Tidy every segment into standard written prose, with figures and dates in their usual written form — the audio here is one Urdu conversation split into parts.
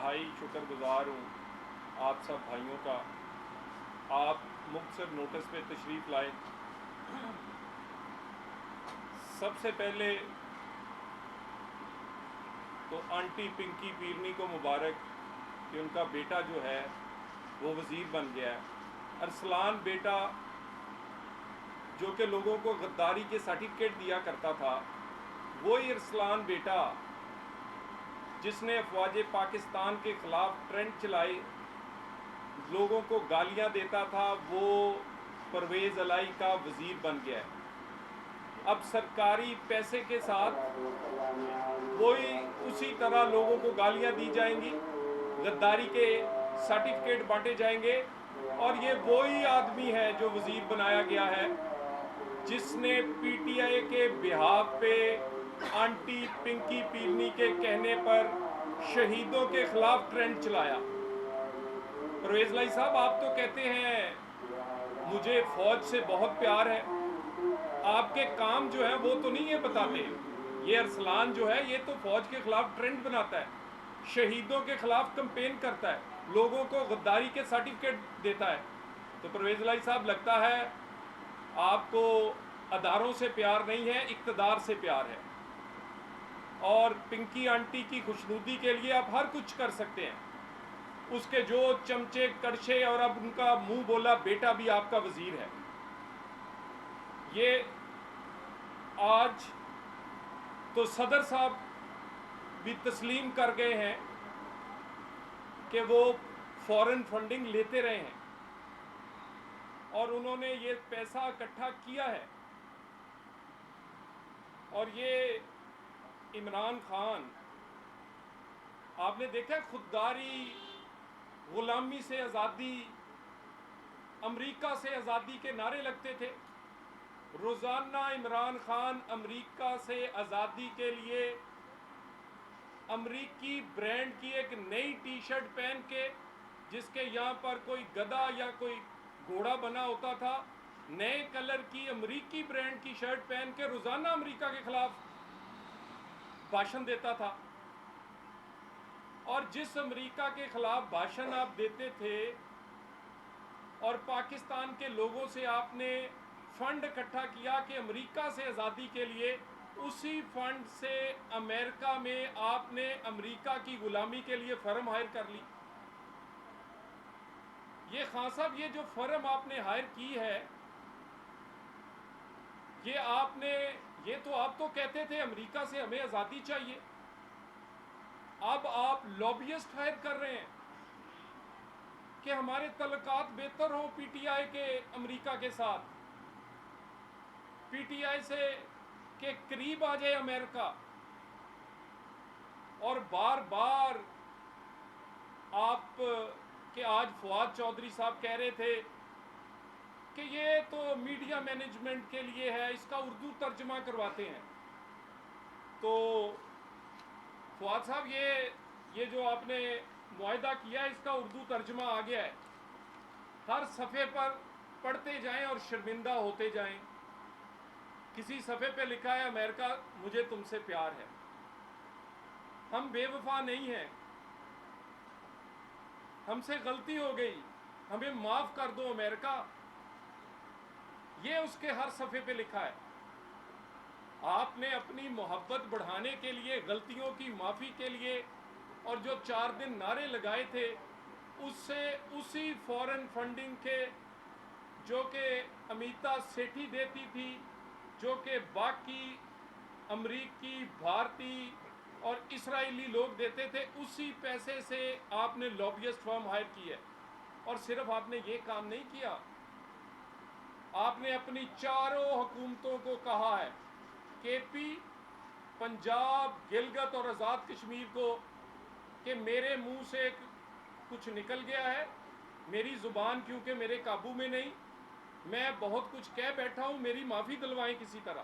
انتہائی شکرگزار ہوں آپ سب بھائیوں کا. آپ مختصر نوٹس پہ تشریف لائے. سب سے پہلے تو آنٹی پنکی پیرنی کو مبارک کہ ان کا بیٹا جو ہے وہ وزیر بن گیا ہے. ارسلان بیٹا جو کہ لوگوں کو غداری کے سرٹیفکیٹ دیا کرتا تھا، وہی ارسلان بیٹا جس نے افواج پاکستان کے خلاف ٹرینڈ چلائی، لوگوں کو گالیاں دیتا تھا، وہ پرویز الہی کا وزیر بن گیا ہے. اب سرکاری پیسے کے ساتھ وہی اسی طرح لوگوں کو گالیاں دی جائیں گی، غداری کے سرٹیفکیٹ بانٹے جائیں گے، اور یہ وہی آدمی ہے جو وزیر بنایا گیا ہے جس نے پی ٹی آئی کے بہاف پہ آنٹی پنکی پیرنی کے کہنے پر شہیدوں کے خلاف ٹرینڈ چلایا. پرویز الہی صاحب، آپ تو کہتے ہیں مجھے فوج سے بہت پیار ہے، آپ کے کام جو ہیں وہ تو نہیں یہ بتاتے. یہ ارسلان جو ہے یہ تو فوج کے خلاف ٹرینڈ بناتا ہے، شہیدوں کے خلاف کمپین کرتا ہے، لوگوں کو غداری کے سرٹیفکیٹ دیتا ہے. تو پرویز الہی صاحب، لگتا ہے آپ کو اداروں سے پیار نہیں ہے، اقتدار سے پیار ہے، اور پنکی آنٹی کی خوشنودی کے لیے آپ ہر کچھ کر سکتے ہیں. اس کے جو چمچے کڑچے اور اب ان کا منہ بولا بیٹا بھی آپ کا وزیر ہے. یہ آج تو صدر صاحب بھی تسلیم کر گئے ہیں کہ وہ فورن فنڈنگ لیتے رہے ہیں اور انہوں نے یہ پیسہ اکٹھا کیا ہے. اور یہ عمران خان، آپ نے دیکھا خودداری، غلامی سے آزادی، امریکہ سے آزادی کے نعرے لگتے تھے. روزانہ عمران خان امریکہ سے آزادی کے لیے امریکی برانڈ کی ایک نئی ٹی شرٹ پہن کے، جس کے یہاں پر کوئی گدھا یا کوئی گھوڑا بنا ہوتا تھا، نئے کلر کی امریکی برانڈ کی شرٹ پہن کے روزانہ امریکہ کے خلاف بھاشن دیتا تھا. اور جس امریکہ کے خلاف بھاشن آپ دیتے تھے اور پاکستان کے لوگوں سے آپ نے فنڈ اکٹھا کیا کہ امریکہ سے آزادی کے لیے، اسی فنڈ سے امریکہ میں آپ نے امریکہ کی غلامی کے لیے فرم ہائر کر لی. یہ خان صاحب، یہ جو فرم آپ نے ہائر کی ہے، یہ تو آپ تو کہتے تھے امریکہ سے ہمیں آزادی چاہیے، اب آپ لابیسٹ ہائر کر رہے ہیں کہ ہمارے تعلقات بہتر ہوں پی ٹی آئی کے امریکہ کے ساتھ، پی ٹی آئی سے کے قریب آ جائے امریکہ. اور بار بار آپ کہ آج فواد چودھری صاحب کہہ رہے تھے کہ یہ تو میڈیا مینجمنٹ کے لیے ہے، اس کا اردو ترجمہ کرواتے ہیں. تو فواد صاحب، یہ جو آپ نے معاہدہ کیا ہے، اس کا اردو ترجمہ آ گیا ہے، ہر صفحے پر پڑھتے جائیں اور شرمندہ ہوتے جائیں. کسی صفحے پہ لکھا ہے امریکہ مجھے تم سے پیار ہے. ہم بے وفا نہیں ہیں، ہم سے غلطی ہو گئی، ہمیں معاف کر دو امریکہ. یہ اس کے ہر صفحے پہ لکھا ہے. آپ نے اپنی محبت بڑھانے کے لیے، غلطیوں کی معافی کے لیے، اور جو 4 دن نعرے لگائے تھے، اس سے اسی فورن فنڈنگ کے جو کہ امیتا سیٹھی دیتی تھی، جو کہ باقی امریکی، بھارتی اور اسرائیلی لوگ دیتے تھے، اسی پیسے سے آپ نے لابیسٹ فرم ہائر کی ہے. اور صرف آپ نے یہ کام نہیں کیا، آپ نے اپنی چاروں حکومتوں کو کہا ہے، کے پی، پنجاب، گلگت اور آزاد کشمیر کو، کہ میرے منہ سے کچھ نکل گیا ہے، میری زبان کیونکہ میرے قابو میں نہیں، میں بہت کچھ کہہ بیٹھا ہوں، میری معافی دلوائیں کسی طرح.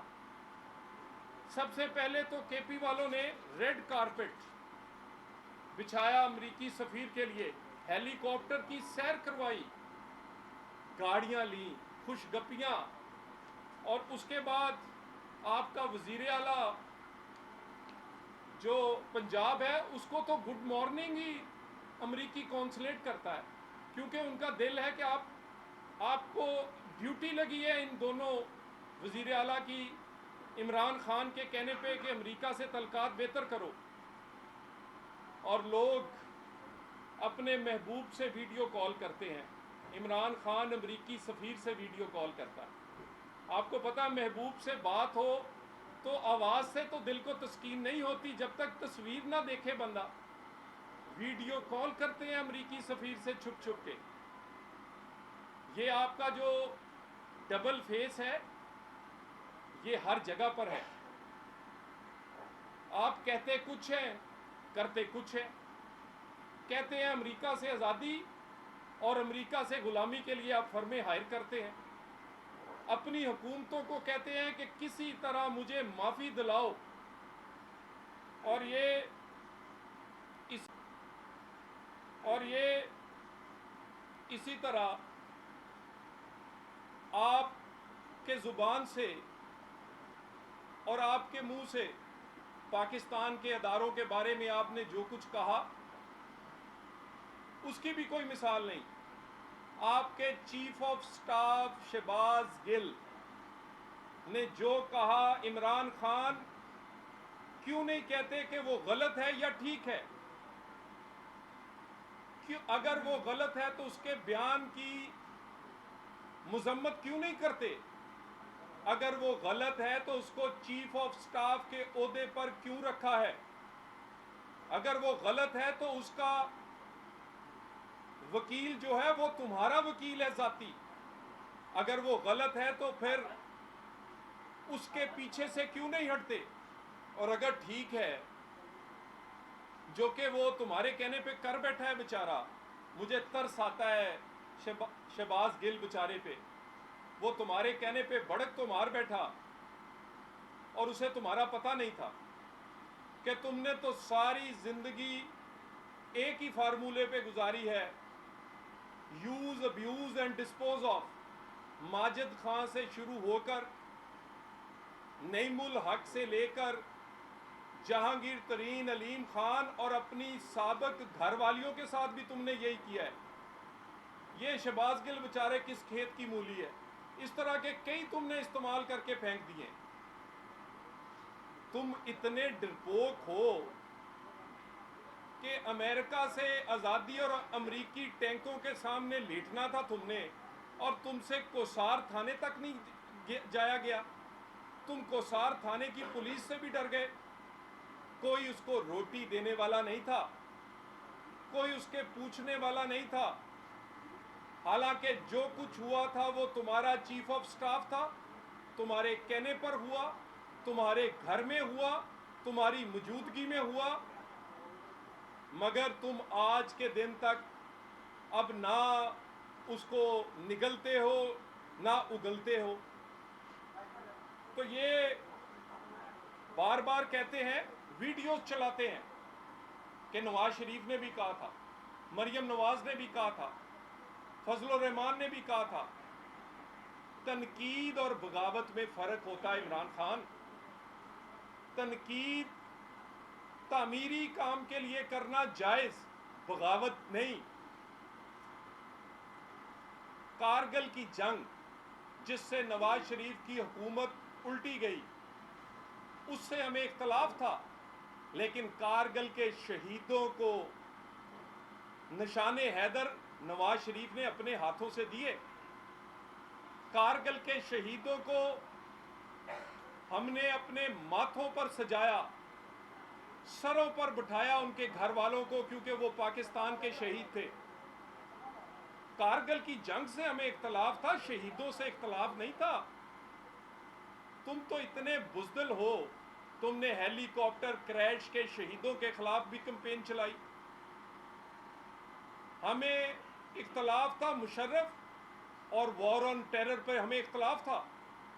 سب سے پہلے تو کے پی والوں نے ریڈ کارپٹ بچھایا امریکی سفیر کے لیے، ہیلی کاپٹر کی سیر کروائی، گاڑیاں لیں، خوش گپیاں. اور اس کے بعد آپ کا وزیر اعلیٰ جو پنجاب ہے، اس کو تو گڈ مارننگ ہی امریکی کونسلیٹ کرتا ہے، کیونکہ ان کا دل ہے کہ آپ کو ڈیوٹی لگی ہے ان دونوں وزیر اعلیٰ کی عمران خان کے کہنے پہ کہ امریکہ سے تعلقات بہتر کرو، اور لوگ اپنے محبوب سے ویڈیو کال کرتے ہیں۔ عمران خان امریکی سفیر سے ویڈیو کال کرتا ہے۔ آپ کو پتہ محبوب سے بات ہو تو آواز سے تو دل کو تسکین نہیں ہوتی جب تک تصویر نہ دیکھے بندہ۔ ویڈیو کال کرتے ہیں امریکی سفیر سے چھپ چھپ کے۔ یہ آپ کا جو ڈبل فیس ہے یہ ہر جگہ پر ہے۔ آپ کہتے کچھ ہیں کرتے کچھ ہیں۔ کہتے ہیں امریکہ سے آزادی اور امریکہ سے غلامی کے لیے آپ فرمیں ہائر کرتے ہیں۔ اپنی حکومتوں کو کہتے ہیں کہ کسی طرح مجھے معافی دلاؤ، اور یہ اسی طرح آپ کے زبان سے اور آپ کے منہ سے پاکستان کے اداروں کے بارے میں آپ نے جو کچھ کہا اس کی بھی کوئی مثال نہیں۔ آپ کے چیف آف سٹاف شہباز گل نے جو کہا، عمران خان کیوں نہیں کہتے کہ وہ غلط ہے یا ٹھیک ہے؟ اگر وہ غلط ہے تو اس کے بیان کی مذمت کیوں نہیں کرتے؟ اگر وہ غلط ہے تو اس کو چیف آف سٹاف کے عہدے پر کیوں رکھا ہے؟ اگر وہ غلط ہے تو اس کا وکیل جو ہے وہ تمہارا وکیل ہے ذاتی۔ اگر وہ غلط ہے تو پھر اس کے پیچھے سے کیوں نہیں ہٹتے؟ اور اگر ٹھیک ہے جو کہ وہ تمہارے کہنے پہ کر بیٹھا ہے بیچارہ، مجھے ترس آتا ہے شہباز گل بیچارے پہ، وہ تمہارے کہنے پہ بڑک تو مار بیٹھا اور اسے تمہارا پتہ نہیں تھا کہ تم نے تو ساری زندگی ایک ہی فارمولے پہ گزاری ہے، use abuse and dispose of. Majid Khan سے شروع ہو کر نعیم الحق سے لے کر جہانگیر ترین، علیم خان اور اپنی سابق گھر والیوں کے ساتھ بھی تم نے یہی کیا ہے۔ یہ شہباز گل بیچارے کس کھیت کی مولی ہے؟ اس طرح کے کئی تم نے استعمال کر کے پھینک دیے۔ تم اتنے ڈرپوک ہو کہ امریکہ سے آزادی اور امریکی ٹینکوں کے سامنے لیٹنا تھا تم نے، اور تم سے کوسار تھانے تک نہیں جایا گیا۔ تم کوسار تھانے کی پولیس سے بھی ڈر گئے۔ کوئی اس کو روٹی دینے والا نہیں تھا، کوئی اس کے پوچھنے والا نہیں تھا۔ حالانکہ جو کچھ ہوا تھا وہ تمہارا چیف آف سٹاف تھا، تمہارے کہنے پر ہوا، تمہارے گھر میں ہوا، تمہاری موجودگی میں ہوا، مگر تم آج کے دن تک اب نہ اس کو نگلتے ہو نہ اگلتے ہو۔ تو یہ بار بار کہتے ہیں، ویڈیوز چلاتے ہیں کہ نواز شریف نے بھی کہا تھا، مریم نواز نے بھی کہا تھا، فضل الرحمان نے بھی کہا تھا۔ تنقید اور بغاوت میں فرق ہوتا ہے عمران خان۔ تنقید تعمیری کام کے لیے کرنا جائز، بغاوت نہیں۔ کارگل کی جنگ جس سے نواز شریف کی حکومت الٹی گئی، اس سے ہمیں اختلاف تھا، لیکن کارگل کے شہیدوں کو نشان حیدر نواز شریف نے اپنے ہاتھوں سے دیے۔ کارگل کے شہیدوں کو ہم نے اپنے ماتھوں پر سجایا، سروں پر بٹھایا ان کے گھر والوں کو، کیونکہ وہ پاکستان کے شہید تھے۔ کارگل کی جنگ سے ہمیں اختلاف تھا، شہیدوں سے اختلاف نہیں تھا۔ تم تو اتنے بزدل ہو، تم نے ہیلی کاپٹر کریش کے شہیدوں کے خلاف بھی کمپین چلائی۔ ہمیں اختلاف تھا مشرف اور وار آن ٹیرر پہ ہمیں اختلاف تھا،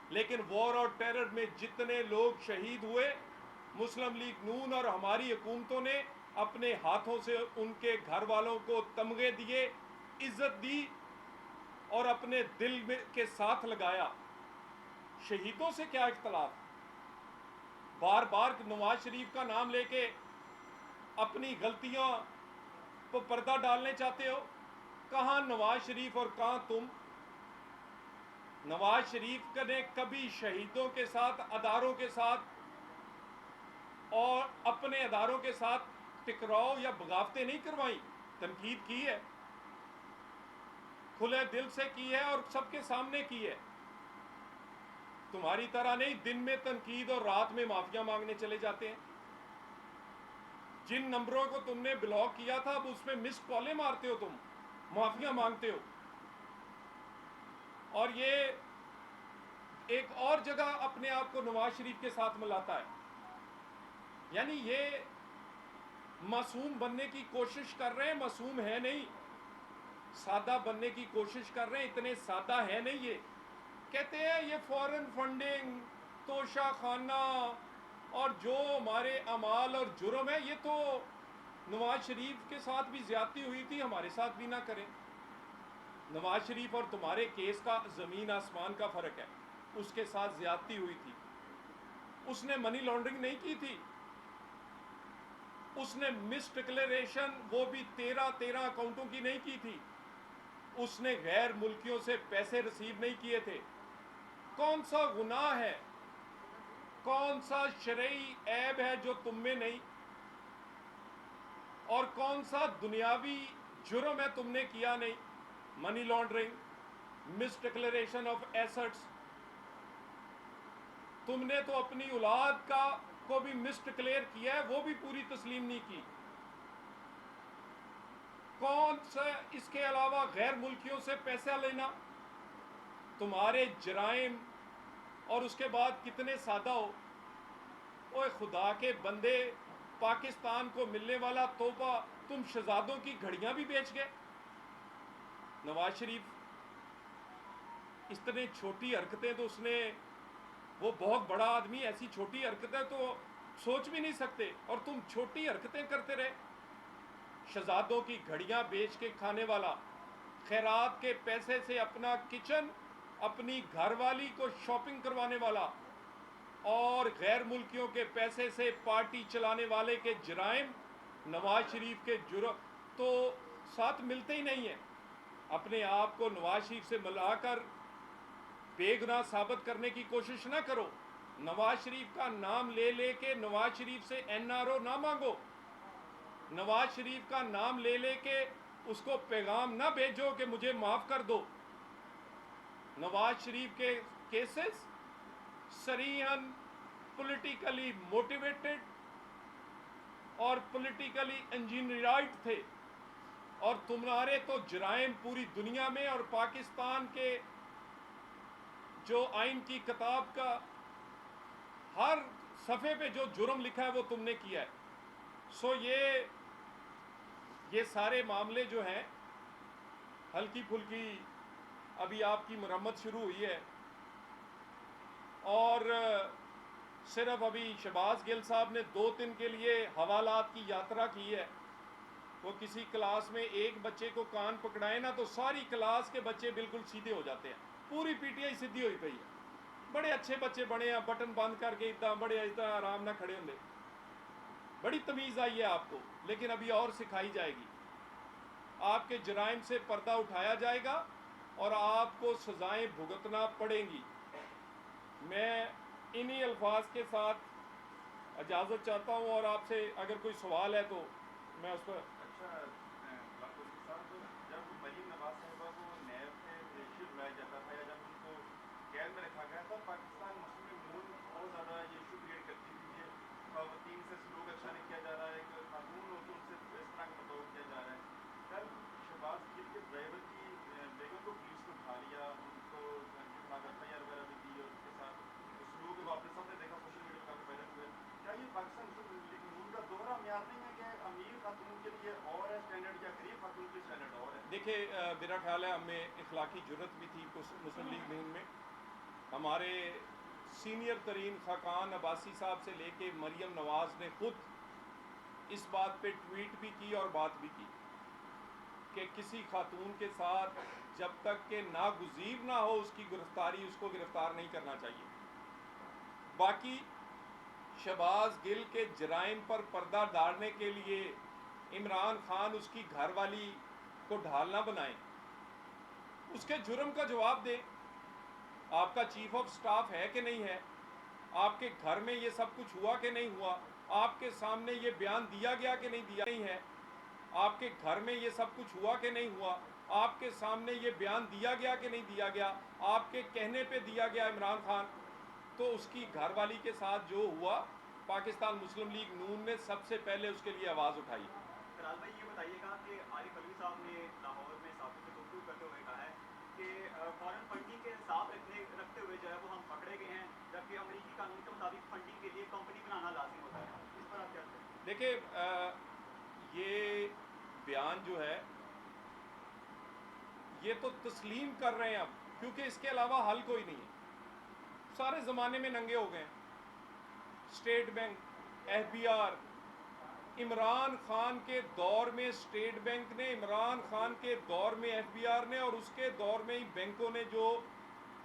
لیکن وار اور ٹیرر میں جتنے لوگ شہید ہوئے، مسلم لیگ نون اور ہماری حکومتوں نے اپنے ہاتھوں سے ان کے گھر والوں کو تمغے دیے، عزت دی اور اپنے دل کے ساتھ لگایا۔ شہیدوں سے کیا اختلاف؟ بار بار نواز شریف کا نام لے کے اپنی غلطیاں پردہ ڈالنے چاہتے ہو؟ کہاں نواز شریف اور کہاں تم؟ نواز شریف نے کبھی شہیدوں کے ساتھ، اداروں کے ساتھ اور اپنے اداروں کے ساتھ ٹکراؤ یا بغاوتیں نہیں کروائیں، تنقید کی ہے، کھلے دل سے کی ہے اور سب کے سامنے کی ہے۔ تمہاری طرح نہیں دن میں تنقید اور رات میں معافیاں مانگنے چلے جاتے ہیں۔ جن نمبروں کو تم نے بلاک کیا تھا اب اس میں مس کالیں مارتے ہو، تم معافیاں مانگتے ہو، اور یہ ایک اور جگہ اپنے آپ کو نواز شریف کے ساتھ ملاتا ہے۔ یعنی یہ معصوم بننے کی کوشش کر رہے ہیں، معصوم ہے نہیں، سادہ بننے کی کوشش کر رہے ہیں، اتنے سادہ ہے نہیں۔ یہ کہتے ہیں یہ فورن فنڈنگ، توشہ خانہ اور جو ہمارے اعمال اور جرم ہے، یہ تو نواز شریف کے ساتھ بھی زیادتی ہوئی تھی، ہمارے ساتھ بھی نہ کریں۔ نواز شریف اور تمہارے کیس کا زمین آسمان کا فرق ہے، اس کے ساتھ زیادتی ہوئی تھی، اس نے منی لانڈرنگ نہیں کی تھی، اس نے مس ڈکلیریشن وہ بھی 13 اکاؤنٹوں کی نہیں کی تھی، اس نے غیر ملکیوں سے پیسے ریسیو نہیں کیے تھے۔ کون سا گناہ ہے، کون سا شرعی عیب ہے جو تم میں نہیں، اور کون سا دنیاوی جرم ہے تم نے کیا نہیں؟ Money laundering, miss declaration of assets. تم نے تو اپنی اولاد کو بھی مس ڈکلیئر کیا ہے، وہ بھی پوری تسلیم نہیں کی۔ کون سا اس کے علاوہ غیر ملکیوں سے پیسہ لینا؟ تمہارے جرائم، اور اس کے بعد کتنے سادہ ہو۔ اوہ خدا کے بندے، پاکستان کو ملنے والا تحفہ تم شہزادوں کی گھڑیاں بھی بیچ گئے۔ نواز شریف اتنے چھوٹی حرکتیں تو اس نے، وہ بہت بڑا آدمی، ایسی چھوٹی حرکتیں تو سوچ بھی نہیں سکتے، اور تم چھوٹی حرکتیں کرتے رہے۔ شہزادوں کی گھڑیاں بیچ کے کھانے والا، خیرات کے پیسے سے اپنا کچن، اپنی گھر والی کو شاپنگ کروانے والا، اور غیر ملکیوں کے پیسے سے پارٹی چلانے والے کے جرائم نواز شریف کے جرم تو ساتھ ملتے ہی نہیں ہیں۔ اپنے آپ کو نواز شریف سے ملا کر بے گناہ ثابت کرنے کی کوشش نہ کرو۔ نواز شریف کا نام لے لے کے نواز شریف سے این آر او نہ مانگو، نواز شریف کا نام لے لے کے اس کو پیغام نہ بھیجو کہ مجھے معاف کر دو۔ نواز شریف کے کیسز صریحاً پولیٹیکلی موٹیویٹڈ اور پولیٹیکلی انجینئرڈ تھے، اور تمہارے تو جرائم پوری دنیا میں اور پاکستان کے جو آئین کی کتاب کا ہر صفحے پہ جو جرم لکھا ہے وہ تم نے کیا ہے۔ سو یہ سارے معاملے جو ہیں ہلکی پھلکی، ابھی آپ کی مرمت شروع ہوئی ہے، اور صرف ابھی شہباز گل صاحب نے 2 دن کے لیے حوالات کی یاترا کی ہے۔ وہ کسی کلاس میں ایک بچے کو کان پکڑائے نا تو ساری کلاس کے بچے بالکل سیدھے ہو جاتے ہیں، پوری پی ٹی آئی سیدھی ہوئی پئی ہے۔ بڑے اچھے بچے بنے ہیں، بٹن بند کر کے اتنا بڑے اتنا آرام نہ کھڑے ہوں گے۔ بڑی تمیز آئی ہے آپ کو، لیکن ابھی اور سکھائی جائے گی۔ آپ کے جرائم سے پردہ اٹھایا جائے گا اور آپ کو سزائیں بھگتنا پڑیں گی۔ میں انہی الفاظ کے ساتھ اجازت چاہتا ہوں، اور آپ سے اگر کوئی سوال ہے تو میں اس پر۔ اچھا صاحب، جب مریم نواز صاحبہ کو نیب سے پریشر بلایا جاتا تھا یا جب ان کو قید میں رکھا گیا تھا، پاکستان مسلم لیگ بہت زیادہ یہ ایشو کریٹ کرتی تھی کہ خواتین سے سلوک اچھا نہیں کیا جا رہا ہے، کہ خاتون ہو تو ان سے اس طرح کا برتاؤ کیا جا رہا ہے۔ کل شہباز گل کے ڈرائیور کی بیگم کو پولیس نے اٹھا لیا، ان کو ایف آئی آر وغیرہ بھی دی، اور اس کے ساتھ سلوک وہ آپ نے سب نے دیکھا، سوشل میڈیا پہ کافی وائرل ہوئے۔ کیا یہ پاکستان مسلم لیگ نون کا دوہرا معیار نہیں ہے کہ امیر خاتون کے لیے اور ہے اسٹینڈرڈ یا غریب خاتون کے اسٹینڈرڈ اور ہے؟ دیکھیے، میرا خیال ہے ہمیں اخلاقی جرت بھی تھی مسلم لیگ نون میں۔ ہمارے سینئر ترین خاقان عباسی صاحب سے لے کے مریم نواز نے خود اس بات پہ ٹویٹ بھی کی اور بات بھی کی کہ کسی خاتون کے ساتھ جب تک کہ ناگزیر نہ ہو اس کی گرفتاری، اس کو گرفتار نہیں کرنا چاہیے۔ باقی شہباز گل کے جرائم پر پردہ ڈالنے کے لیے عمران خان اس کی گھر والی کو ڈھال نہ بنائیں، اس کے جرم کا جواب دیں۔ آپ کا چیف آف سٹاف ہے کہ نہیں ہے؟ آپ کے گھر میں یہ سب کچھ ہوا کہ نہیں ہوا؟ آپ کے سامنے یہ بیان دیا گیا کہ نہیں ہے؟ آپ کے گھر میں یہ سب کچھ ہوا کہ نہیں ہوا؟ آپ کے سامنے یہ بیان دیا گیا کہ نہیں دیا گیا؟ آپ کے کہنے پہ دیا گیا عمران خان؟ تو اس کی گھر والی کے ساتھ جو ہوا، پاکستان مسلم لیگ نون نے سب سے پہلے اس کے لیے آواز اٹھائی۔ فیصل بھائی یہ بتائیے گا کہ عارف علوی صاحب نے لاہور میں صحافیوں سے گفتگو کرتے ہوئے کہا ہے کہ فارن فنڈنگ کے حساب رکھتے ہوئے جو ہے وہ ہم پکڑے گئے ہیں، جبکہ امریکی قانون کے مطابق فنڈنگ کے لیے کمپنی بنانا لازم ہوتا ہے۔ اس پر آپ کیا کہیں گے؟ دیکھیں، یہ بیان جو ہے یہ تو تسلیم کر رہے ہیں اب، کیونکہ اس کے علاوہ حل کوئی نہیں ہے۔ سارے زمانے میں ننگے ہو گئے ہیں۔ State bank, F B R, Imran Khan کے دور میں اسٹیٹ بینک نے، عمران خان کے دور میں ایف بی آر نے، اور اس کے دور میں ہی بینکوں نے جو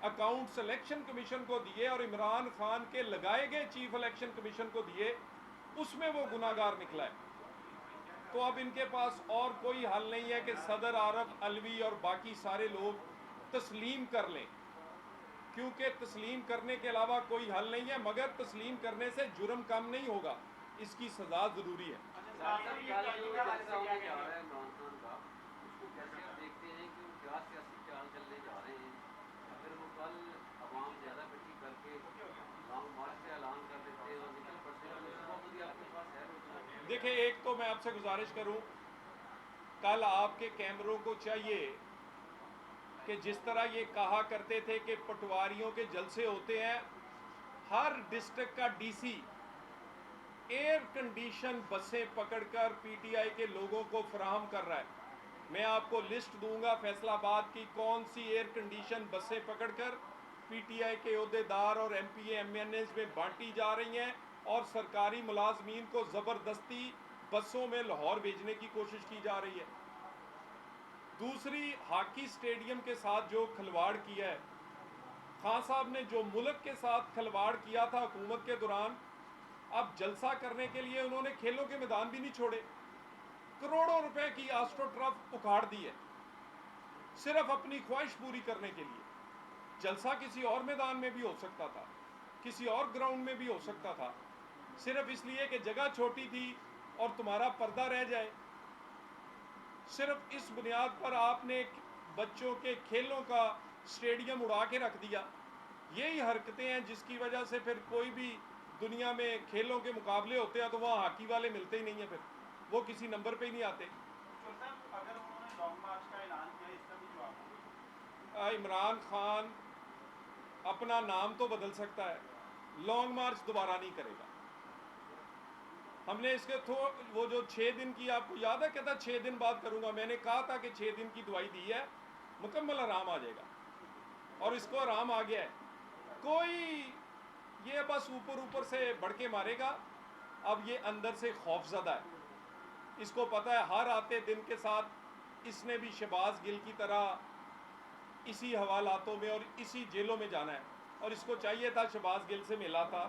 اکاؤنٹ الیکشن کمیشن کو دیے اور عمران خان کے لگائے گئے چیف الیکشن کمیشن کو دیے، اس میں وہ گناہگار نکلا ہے۔ تو اب ان کے پاس اور کوئی حل نہیں ہے کہ صدر عارف علوی اور باقی سارے لوگ تسلیم کر لیں، کیونکہ تسلیم کرنے کے علاوہ کوئی حل نہیں ہے، مگر تسلیم کرنے سے جرم کم نہیں ہوگا، اس کی سزا ضروری ہے۔ دیکھیں، ایک تو میں آپ سے گزارش کروں، کل آپ کے کیمروں کو چاہیے کہ جس طرح یہ کہا کرتے تھے کہ پٹواریوں کے جلسے ہوتے ہیں، ہر ڈسٹرکٹ کا ڈی سی ایئر کنڈیشن بسیں پکڑ کر پی ٹی آئی کے لوگوں کو فراہم کر رہا ہے۔ میں آپ کو لسٹ دوں گا فیصل آباد کی کون سی ایئر کنڈیشن بسیں پکڑ کر پی ٹی آئی کے عہدیدار اور M P A M N As میں بانٹی جا رہی ہیں، اور سرکاری ملازمین کو زبردستی بسوں میں لاہور بھیجنے کی کوشش کی جا رہی ہے۔ دوسری، ہاکی سٹیڈیم کے ساتھ جو کھلواڑ کیا ہے خان صاحب نے، جو ملک کے ساتھ کھلواڑ کیا تھا حکومت کے دوران، اب جلسہ کرنے کے لیے انہوں نے کھیلوں کے میدان بھی نہیں چھوڑے، کروڑوں روپے کی آسٹرو ٹرف اکھاڑ دی ہے صرف اپنی خواہش پوری کرنے کے لیے۔ جلسہ کسی اور میدان میں بھی ہو سکتا تھا، کسی اور گراؤنڈ میں بھی ہو سکتا تھا، صرف اس لیے کہ جگہ چھوٹی تھی اور تمہارا پردہ رہ جائے، صرف اس بنیاد پر آپ نے بچوں کے کھیلوں کا سٹیڈیم اڑا کے رکھ دیا۔ یہی حرکتیں ہیں جس کی وجہ سے پھر کوئی بھی دنیا میں کھیلوں کے مقابلے ہوتے ہیں تو وہاں ہاکی والے ملتے ہی نہیں ہیں، پھر وہ کسی نمبر پہ ہی نہیں آتے۔ اگر انہوں نے لانگ مارچ کا اعلان کیا، اس کا بھی جواب عمران خان اپنا نام تو بدل سکتا ہے، لانگ مارچ دوبارہ نہیں کرے گا۔ ہم نے اس کے وہ جو 6 دن کی، آپ کو یاد ہے کہتا 6 دن بعد کروں گا، میں نے کہا تھا کہ 6 دن کی دوائی دی ہے، مکمل آرام آ جائے گا، اور اس کو آرام آ گیا ہے۔ کوئی یہ بس اوپر سے بڑھ کے مارے گا، اب یہ اندر سے خوف زدہ ہے، اس کو پتہ ہے ہر آتے دن کے ساتھ اس نے بھی شہباز گل کی طرح اسی حوالاتوں میں اور اسی جیلوں میں جانا ہے، اور اس کو چاہیے تھا شہباز گل سے ملا تھا،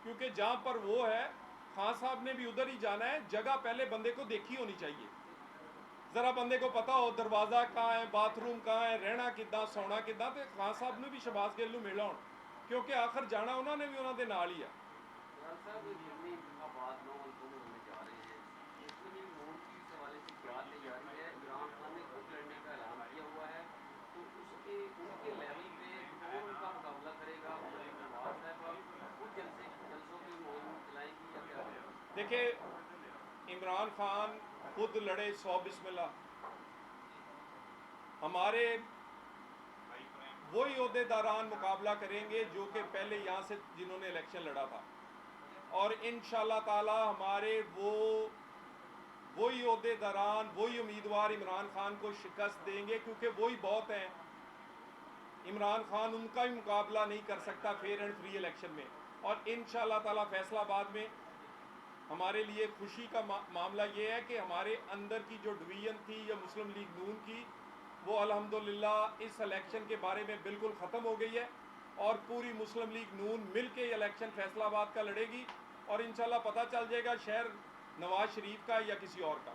کیونکہ جہاں پر وہ ہے خان صاحب نے بھی ادھر ہی جانا ہے۔ جگہ پہلے بندے کو دیکھی ہونی چاہیے، ذرا بندے کو پتا ہو دروازہ کہاں ہے، باتھ روم کہاں ہے، رہنا کداں، سونا کداں، تو خان صاحب نے بھی شہباز گل نو ملنا ہوں، کیونکہ آخر جانا انہوں نے بھی انہوں نے نال ہی ہے۔ دیکھیں، عمران خان خود لڑے 100 بسم اللہ، ہمارے وہی عہدیداران مقابلہ کریں گے جو کہ پہلے یہاں سے جنہوں نے الیکشن لڑا تھا، اور انشاءاللہ تعالی ہمارے وہی عہدیداران، وہی امیدوار عمران خان کو شکست دیں گے، کیونکہ وہی بہت ہیں۔ عمران خان ان کا ہی مقابلہ نہیں کر سکتا فیئر اینڈ فری الیکشن میں، اور انشاءاللہ تعالی فیصل آباد میں ہمارے لیے خوشی کا معاملہ یہ ہے کہ ہمارے اندر کی جو ڈویژن تھی یا مسلم لیگ نون کی، وہ الحمدللہ اس الیکشن کے بارے میں بالکل ختم ہو گئی ہے، اور پوری مسلم لیگ نون مل کے یہ الیکشن فیصل آباد کا لڑے گی، اور انشاءاللہ پتہ چل جائے گا شہر نواز شریف کا یا کسی اور کا؟